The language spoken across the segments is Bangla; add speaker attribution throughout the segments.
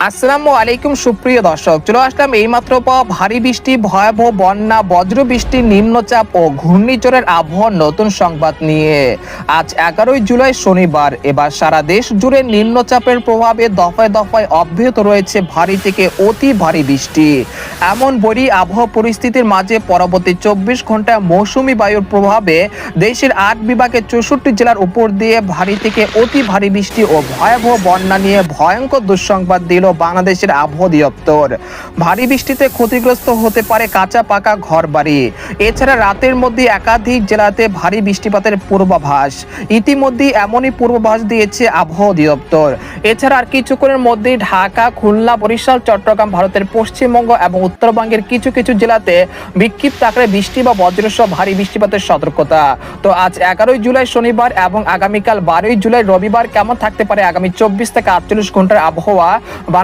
Speaker 1: আসসালামু আলাইকুম সুপ্রিয় দর্শক, চলে আসলাম এইমাত্র পাওয়া ভারী বৃষ্টি, ভয়াবহ বন্যা, বজ্র বৃষ্টি, নিম্নচাপ ও ঘূর্ণিঝড়ের আবহাওয়ার নতুন সংবাদ নিয়ে। আজ 11 জুলাই শনিবার। এবার সারা দেশ জুড়ে নিম্নচাপের প্রভাবে দফায় দফায় অব্যাহত রয়েছে ভারী থেকে অতি ভারী বৃষ্টি। এমন বৈরী আবহাওয়া পরিস্থিতির মাঝে পরবর্তী 24 ঘন্টায় মৌসুমী বায়ুর প্রভাবে দেশের 8 বিভাগের 64 জেলার উপর দিয়ে ভারী থেকে অতি ভারী বৃষ্টি ও ভয়াবহ বন্যা নিয়ে ভয়ঙ্কর দুঃসংবাদ দিল বাংলাদেশের আবহাওয়া দপ্তর। ভারী বৃষ্টিতে ক্ষতিগ্রস্ত হতে পারে কাঁচা পাকা ঘরবাড়ি। এছাড়া রাতের মধ্যে একাধিক জেলাতে ভারী বৃষ্টিপাতের পূর্বাভাস ইতিমধ্যে এমনই পূর্বাভাস দিয়েছে আবহাওয়া দপ্তর। এছাড়া আর কিছুক্ষণের মধ্যেই ঢাকা, খুলনা, বরিশাল, চট্টগ্রাম, ভারতের পশ্চিমবঙ্গ এবং উত্তরবঙ্গের কিছু কিছু জেলাতে বিক্ষিপ্ত আকারে বৃষ্টি বা বজ্রসহ ভারী বৃষ্টিপাতের সতর্কতা। তো আজ 11 জুলাই শনিবার এবং আগামীকাল 12 জুলাই রবিবার কেমন থাকতে পারে আগামী 24 থেকে 48 ঘন্টার আবহাওয়া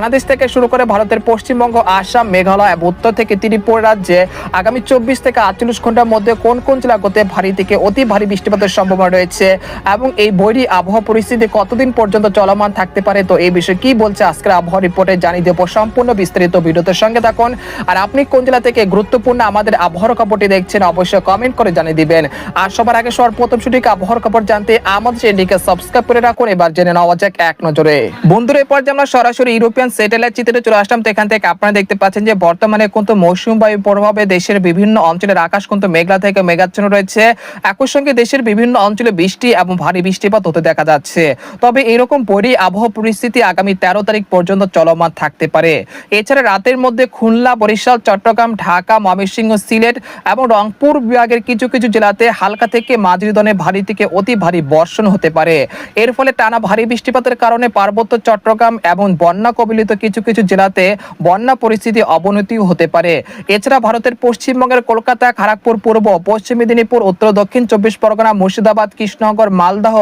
Speaker 1: বাংলাদেশ থেকে শুরু করে ভারতের পশ্চিমবঙ্গ, আসাম, মেঘালয় এবং উত্তর থেকে ত্রিপুরা রাজ্যে আগামী 24 থেকে 48 ঘন্টার মধ্যে কোন কোন জেলাগুলোতে ভারী থেকে অতি ভারী বৃষ্টিপাতের সম্ভাবনা রয়েছে এবং এই বৈরী আবহাওয়া পরিস্থিতি কতদিন পর্যন্ত চলমান থাকতে পারে, তো এই বিষয়ে কি বলছে আজকের আবহাওয়া রিপোর্টে জানিয়ে দেব সম্পূর্ণ বিস্তারিত। ভিডিওতে সঙ্গে থাকুন। আর আপনি কোন জেলা থেকে গুরুত্বপূর্ণ আমাদের আবহাওয়ার খবরটি দেখছেন অবশ্যই কমেন্ট করে জানিয়ে দিবেন। আর সবার আগে সর্বপ্রথম সঠিক আবহাওয়ার খবর জানতে আমাদের চ্যানেলটিকে সাবস্ক্রাইব করে রাখুন। এবার জেনে নেওয়া যাক এক নজরে। বন্ধুরা, এরপর যে আমরা সরাসরি ইউরোপিয়ান স্যাটেলাইট চিত্রে চলে আসলাম, তো এখান থেকে আপনারা দেখতে পাচ্ছেন যে বর্তমানে কিন্তু মৌসুমী বায়ুর প্রভাবে দেশের বিভিন্ন অঞ্চলের আকাশ কিন্তু মেঘলা থেকে মেঘাচ্ছন্ন রয়েছে। একই সঙ্গে দেশের বিভিন্ন অঞ্চলে বৃষ্টি এবং ভারী বৃষ্টিপাত হতে দেখা যাচ্ছে। তবে এরকম বৈরী আবহাওয়া পরিস্থিতি আগামী 13 তারিখ পর্যন্ত চলমান থাকতে পারে। এছাড়া রাতের মধ্যে খুলনা, বরিশাল, চট্টগ্রাম, ঢাকা, ময়মনসিংহ, সিলেট এবং রংপুর বিভাগের কিছু কিছু জেলাতে হালকা থেকে মাঝারি ধরনের ভারী থেকে অতি ভারী বর্ষণ হতে পারে। এর ফলে টানা ভারী বৃষ্টিপাতের কারণে পার্বত্য চট্টগ্রাম এবং বন্যা কবলিত কিছু কিছু জেলাতে বন্যা পরিস্থিতি অবনতি হতে পারে। এছাড়া ভারতের পশ্চিমবঙ্গের কলকাতা, খড়গপুর, পূর্ব পশ্চিম মেদিনীপুর, উত্তর দক্ষিণ 24 পরগনা, মুর্শিদাবাদ, কৃষ্ণনগর, মালদহ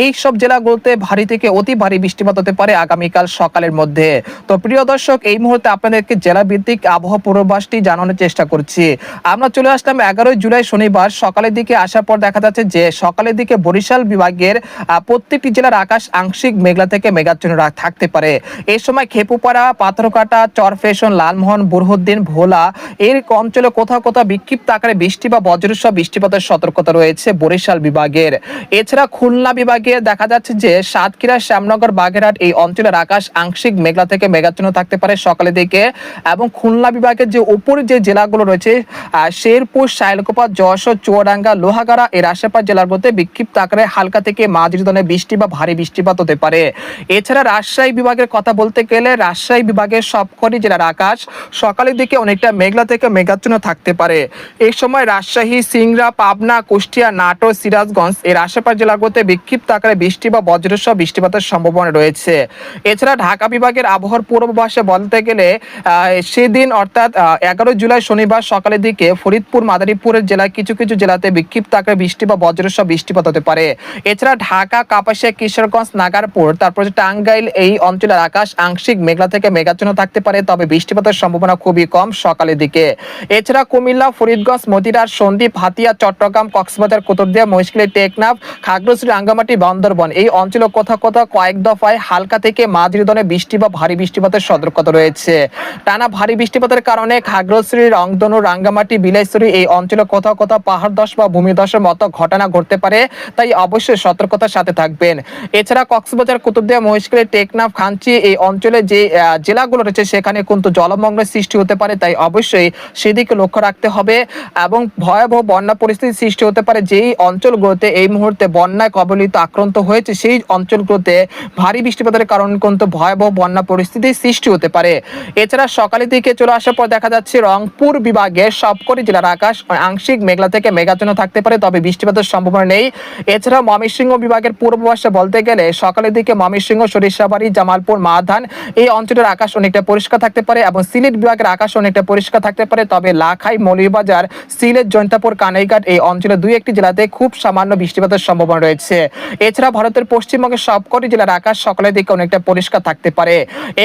Speaker 1: এই সব জেলাগুলোতে ভারী থেকে অতি ভারী বৃষ্টিপাত হতে পারে আগামীকাল সকালের মধ্যে। তো প্রিয় দর্শক, এই মুহূর্তে আপনাদেরকে জেলা ভিত্তিক আবহাওয়া পূর্বাভাসটি জানানোর চেষ্টা করছি। আমরা চলে আসলাম 11 জুলাই শনিবার সকালের দিকে। আসার পর দেখা যাচ্ছে যে সকালের দিকে বরিশাল বিভাগের প্রত্যেকটি জেলার আকাশ আংশিক মেঘলা থেকে মেঘাচ্ছন্ন থাকতে পারে। এই সময় খেপুপাড়া, পাথরকাটা, চরফেশন, লালমোহন, বুরহুদ্দিন, ভোলা এই অঞ্চলে কোথাও কোথাও বিক্ষিপ্ত আকারে বৃষ্টি বা বজ্রসহ বৃষ্টিপাতের সতর্কতা রয়েছে বরিশাল বিভাগের। এছাড়া খুলনা বিভাগে দেখা যাচ্ছে যে সাতক্ষীরা, শ্যামনগর, বাগেরহাট এই অঞ্চলের আকাশ আংশিক মেঘলা থেকে মেঘাচ্ছন্ন থাকতে পারে সকালের দিকে। এবং খুলনা বিভাগের যে উপরে যে জেলাগুলো রয়েছে শেরপুর, শাইলকুপা, যশোর, চুয়াডাঙ্গা, লোহাগাড়া এর আশেপাশ জেলাগুলোতে বিক্ষিপ্ত আকারে হালকা থেকে মাঝারি ধরনের বৃষ্টি বা ভারী বৃষ্টিপাত হতে পারে। এছাড়া রাজশাহী বিভাগের কথা বলতে গেলে রাজশাহী বিভাগের সবকটি জেলার আকাশ সকালের দিকে অনেকটা মেঘলা থেকে মেঘাচ্ছন্ন থাকতে পারে। এই সময় রাজশাহী, সিংড়া, পাবনা, কুষ্টিয়া, নাটোর, সিরাজগঞ্জ এর আশেপাশ জেলাগুলোতে বিক্ষিপ্ত আকারে বৃষ্টি বা বজ্রসহ বৃষ্টিপাতের সম্ভাবনা রয়েছে। এছাড়া ঢাকা বিভাগের আবহাওয়ার পূর্বাভাসে বলতে গেলে সেদিন অর্থাৎ 11 জুলাই শনিবার সকালের দিকে ফরিদপুর, মাদারীপুরের জেলায় কিছু কিছু জেলাতে বিক্ষিপ্ত আকারে বৃষ্টি বা বজ্রসহ বৃষ্টিপাত হতে পারে। এছাড়া ঢাকা, কাপাসিয়া, কিশোরগঞ্জ, নাগারপুর, তারপর টাঙ্গাইল এই অঞ্চলের আকাশ আংশিক মেঘলা থেকে মেঘাচ্ছন্ন থাকতে পারে, তবে বৃষ্টিপাতের সম্ভাবনা খুবই কম সকালের দিকে। এছাড়া কুমিল্লা, ফরিদগঞ্জ, মতিরার, সন্দ্বীপ, হাতিয়া, চট্টগ্রাম, কক্সবাজার, কুতুবদিয়া, মহেশখালী, টেকনাফ, খাগড়াছড়ি, রাঙ্গামাটি, বান্দরবান এই অঞ্চলে কোথাও কোথাও কয়েক দফায় হালকা থেকে মাঝারি ধরনের বৃষ্টি বা ভারী বৃষ্টিপাতের সতর্কতা রয়েছে। টানা ভারী বৃষ্টিপাতের কারণে খাগড়াছড়ি, রংধনু, রাঙ্গামাটি, বিলাইছড়ি এই অঞ্চলে কোথাও কোথাও পাহাড় ধস বা ভূমিধসের মতো ঘটনা ঘটতে পারে, তাই অবশ্যই সতর্কতার সাথে থাকবেন। এছাড়া কক্সবাজার, কুতুবদিয়া, মহেশখালী, টেকনাফ, খানচি এই অঞ্চলে যে জেলাগুলো রয়েছে সেখানে কিন্তু জলমগ্নের সৃষ্টি হতে পারে, তাই অবশ্যই সেদিকে লক্ষ্য রাখতে হবে। এবং ভয়াবহ বন্যা পরিস্থিতি সৃষ্টি হতে পারে যেই অঞ্চলগুলোতে এই মুহূর্তে বন্যায় কবলিত আক্রান্ত হয়েছে, সেই অঞ্চলগুলোতে ভারী বৃষ্টিপাতের কারণে কিন্তু ভয়াবহ বন্যা পরিস্থিতির সৃষ্টি হতে পারে। এছাড়া সকালের দিকে চলে আসার পর দেখা যাচ্ছে রংপুর বিভাগের সবকটি জেলার আকাশ আংশিক মেঘলা থেকে মেঘাচ্ছন্ন থাকতে পারে, তবে বৃষ্টিপাতের সম্ভাবনা নেই। এছাড়া ময়মনসিংহ বিভাগের পূর্বাভাসে বলতে গেলে সকালের দিকে ময়মনসিংহ, সরিষাবাড়ি, জামালপুর, মাধান এই অঞ্চলের আকাশ অনেকটা পরিষ্কার থাকতে পারে এবং সিলেট বিভাগের আকাশ অনেকটা পরিষ্কার থাকতে পারে, তবে লাখাই, মৌলভীবাজার, সিলেট, জৈন্তাপুর, কানাইঘাট এই অঞ্চলে দুই একটি জেলাতে খুব সামান্য বৃষ্টিপাতের সম্ভাবনা রয়েছে। এছাড়া ভারতের পশ্চিমবঙ্গের সবকটি জেলার আকাশ সকালের দিকে অনেকটা পরিষ্কার থাকতে পারে।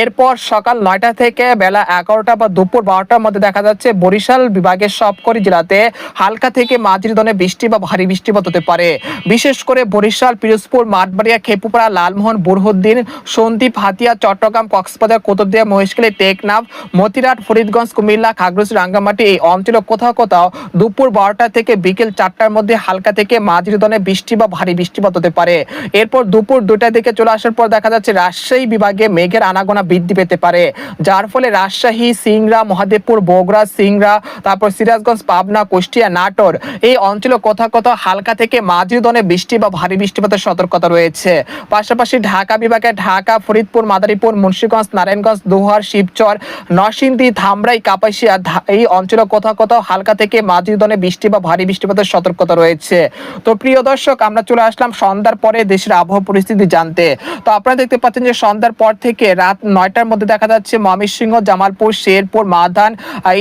Speaker 1: এরপর সকাল 9টা থেকে বেলা 11টা বা দুপুর 12টার মধ্যে দেখা যাচ্ছে বরিশাল বিভাগের সবকটি জেলাতে হালকা থেকে মাঝারি ধরনের বৃষ্টি বা ভারী বৃষ্টিপাত হতে পারে। বিশেষ করে বরিশাল, পিরোজপুর, মাঠবাড়িয়া, খেপুপাড়া, লালমোহন, বুরহুদ্দিন, সন্দ্বীপ, হাতিয়া, চট্টগ্রাম, কক্সবাজার, কুতুবদিয়া, মহেশখালী, টেকনাফ, মতিরাট, ফরিদগঞ্জ, কুমিল্লা, খাগড়াছড়ি, রাঙ্গামাটি এই অঞ্চলে কোথাও কোথাও দুপুর 12টা থেকে বিকেল 4টার মধ্যে হালকা থেকে মাঝারি ধরনের বৃষ্টি বা ভারী বৃষ্টিপাত হতে পারে। এরপর দুপুর 2টার দিকে চলে আসার পর দেখা যাচ্ছে রাজশাহী বিভাগে মেঘের আনাগোনা বৃদ্ধি পেতে পারে, যার ফলে রাজশাহী, সিংড়া, মহাদেবপুর, বগুড়া, সিংড়া, তারপর সিরাজগঞ্জ, পাবনা, কুষ্টিয়া, নাটোর এই অঞ্চলে কোথাও কোথাও হালকা থেকে মাঝারি ধরনের বৃষ্টি বা ভারী বৃষ্টিপাতের সতর্কতা রয়েছে। পাশাপাশি ঢাকা বিভাগে ঢাকা, ফরিদপুর, মাদারীপুর, মুন্সিগঞ্জ, নারায়ণগঞ্জ, দোহার, শিবচর, নরসিংদী, ধামরাই, কাপাসিয়া এই অঞ্চলে কোথাও কোথাও হালকা থেকে মাঝারি ধরনের বৃষ্টি বা ভারী বৃষ্টিপাতের সতর্কতা রয়েছে। তো প্রিয় দর্শক, আমরা চলে আসলাম সন্ধ্যার পরে দেশের আবহাওয়া পরিস্থিতি জানতে। তো আপনারা দেখতে পাচ্ছেন যে সন্ধ্যার পর থেকে রাত 9টার মধ্যে দেখা যাচ্ছে ময়মনসিংহ, জামালপুর, শেরপুর, মাদান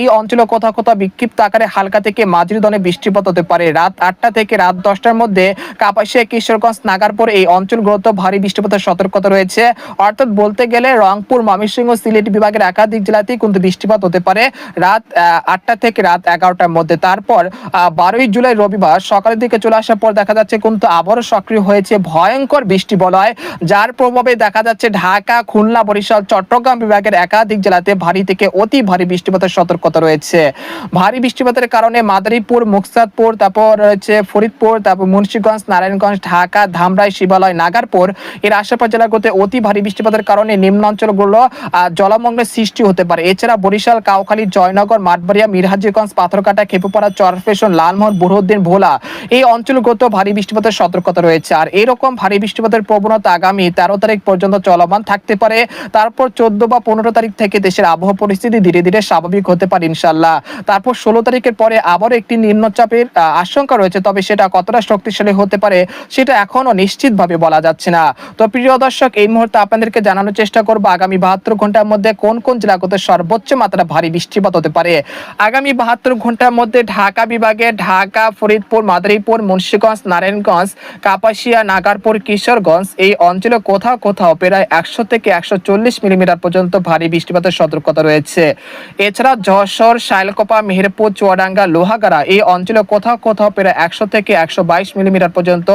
Speaker 1: এই অঞ্চলে কোথাও কোথাও বিক্ষিপ্ত আকারে হালকা থেকে মাঝারি ধরনের বৃষ্টিপাত হতে পারে। রাত 8টা থেকে রাত 10টার মধ্যে কাপাসিয়া, কিশোরগঞ্জ, নাগারপুর এই অঞ্চলগুলোতে ভারী বৃষ্টিপাতের সতর্কতা রয়েছে। অর্থাৎ বলতে গেলে রংপুর, ময়মনসিংহ, সিলেট বিভাগের একাধিক জেলাতেই কিন্তু বৃষ্টিপাত হতে পারে রাত 8টা থেকে রাত 11টার মধ্যে। তারপর 12ই জুলাই রবিবার সকালের দিকে চলে আসার পর দেখা যাচ্ছে কিন্তু আবারও সক্রিয় হয়েছে ভয়ঙ্কর বৃষ্টি বলয়, যার প্রভাবে দেখা যাচ্ছে ঢাকা, খুলনা, বরিশাল, চট্টগ্রাম বিভাগের একাধিক জেলাতে ভারী থেকে অতি ভারী বৃষ্টিপাতের সতর্কতা রয়েছে। ভারী বৃষ্টিপাতের কারণে মাদারীপুর, মুকসাদপুর, তারপর রয়েছে ফরিদপুর, তারপর মুন্সিগঞ্জ, নারায়ণগঞ্জ, ঢাকা, ধামরাই, শিবালয়, নাগারপুর এর আশেপাশ জেলাগুলোতে অতি ভারী বৃষ্টিপাতের কারণে নিম্ন অঞ্চলগুলো জলমগ্নের সৃষ্টি হতে পারে। এছাড়া বরিশাল, কাউখালী, জয়নগর, মাঠবাড়িয়া, মিরহাজিগঞ্জ, পাথরকাটা, খেপুপাড়া, চরফেশন, লালমোহন, বুরহানুদ্দিন, ভোলা এই অঞ্চলগুলোতে ভারী বৃষ্টিপাতের সতর্কতা রয়েছে। আর এরকম ভারী বৃষ্টিপাতের প্রবণতা আগামী 13 তারিখ পর্যন্ত চলমান থাকতে পারে। তারপর 14 বা 15 তারিখ থেকে দেশের আবহাওয়া পরিস্থিতি ধীরে ধীরে স্বাভাবিক হতে পারে ইনশাল্লাহ। তারপর 16 তারিখের পরে আবারও একটি নিম্নচাপের আশঙ্কা রয়েছে, তবে সেটা কতটা শক্তিশালী হতে পারে সেটা এখনো নিশ্চিতভাবে বলা যাচ্ছে না। তো প্রিয় দর্শক, এই মুহূর্তে আপনাদেরকে জানানোর চেষ্টা করব আগামী 72 ঘন্টার মধ্যে কোন কোন জেলাগুলোতে সর্বোচ্চ মাত্রা ভারী বৃষ্টিপাত হতে পারে। আগামী 72 ঘন্টার মধ্যে ঢাকা বিভাগে ঢাকা, ফরিদপুর, মাদারীপুর, মুন্সিগঞ্জ, নারায়ণগঞ্জ, কাপাসিয়া, নাগারপুর, কিশোরগঞ্জ এই অঞ্চলে কোথাও কোথাও প্রায় 100 থেকে 140 মিলিমিটার পর্যন্ত ভারী বৃষ্টিপাতের সতর্কতা রয়েছে। এছাড়া যশোর, শাইলকোপা, মেহেরপুর, চুয়াডাঙ্গা, লোহাগাড়া এই অঞ্চলে কোথাও কোথাও প্রায় 100 থেকে 122 মিলিমিটার পর্যন্ত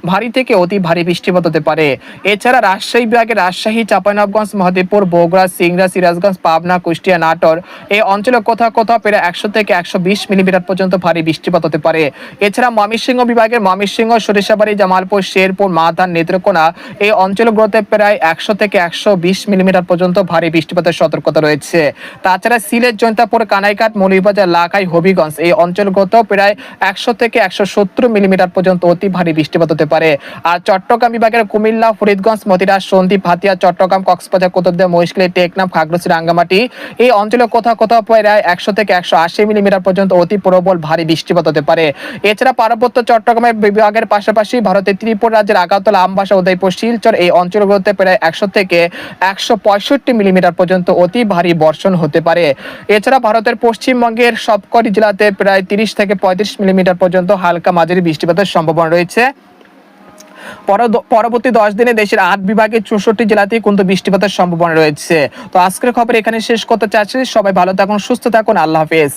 Speaker 1: ভারী থেকে অতি ভারী বৃষ্টিপাত হতে পারে। এছাড়া রাজশাহী বিভাগে রাজশাহী, চাঁপাইনবাবগঞ্জ, মহাদেবপুর, বগুড়া, সিংড়া, সিরাজগঞ্জ, পাবনা, কুষ্টিয়া, নাটোর এই অঞ্চলে কোথাও কোথাও প্রায় 100 থেকে 120 মিলিমিটার পর্যন্ত ভারী বৃষ্টিপাত হতে পারে। এছাড়া ময়মনসিংহ বিভাগের ময়মনসিংহ, সরিষাবাড়ি, জামালপুর, শেরপুর, মাদান, নেত্রকোনা এই অঞ্চলগুলোতে প্রায় 100 থেকে 120 মিলিমিটার পর্যন্ত ভারী বৃষ্টিপাতের সতর্কতা রয়েছে। তাছাড়া সিলেট, জৈন্তাপুর, কানাইঘাট, মৌলভীবাজার, লাখাই, হবিগঞ্জ এই অঞ্চলগুলোতেও প্রায় 100 থেকে 170 মিলিমিটার পর্যন্ত অতি ভারী বৃষ্টিপাত হতে পারে। আর চট্টগ্রাম বিভাগের কুমিল্লা, ফরিদগঞ্জ, মতিরাট, সন্দ্বীপ, হাতিয়া, চট্টগ্রাম, কক্সবাজার, কুতুবদিয়া, মহেশখালী, টেকনাফ, খাগড়াছড়ি, রাঙ্গামাটি এই অঞ্চলে কোথাও কোথাও প্রায় 100 থেকে 180 মিলিমিটার পর্যন্ত অতি প্রবল ভারী বৃষ্টিপাত হতে পারে। এছাড়া পার্বত্য চট্টগ্রামের বিভাগের পাশাপাশি ভারতের ত্রিপুরা রাজ্যের আগারতলা, আমবাসা, উদয়পুর, শিলচর এই অঞ্চলগুলোতে প্রায় 100 থেকে 165 মিলিমিটার পর্যন্ত অতি ভারী বর্ষণ হতে পারে। এছাড়া ভারতের পশ্চিমবঙ্গের সবকটি জেলাতে প্রায় 30 থেকে 35 মিলিমিটার পর্যন্ত হালকা মাঝারি বৃষ্টিপাতের সম্ভাবনা রয়েছে। পরবর্তী 10 দিনে দেশের 8 বিভাগের 64 জেলাতেই কিন্তু বৃষ্টিপাতের সম্ভাবনা রয়েছে। তো আজকের খবর এখানে শেষ করতে চাচ্ছি। সবাই ভালো থাকুন, সুস্থ থাকুন, আল্লাহ হাফেজ।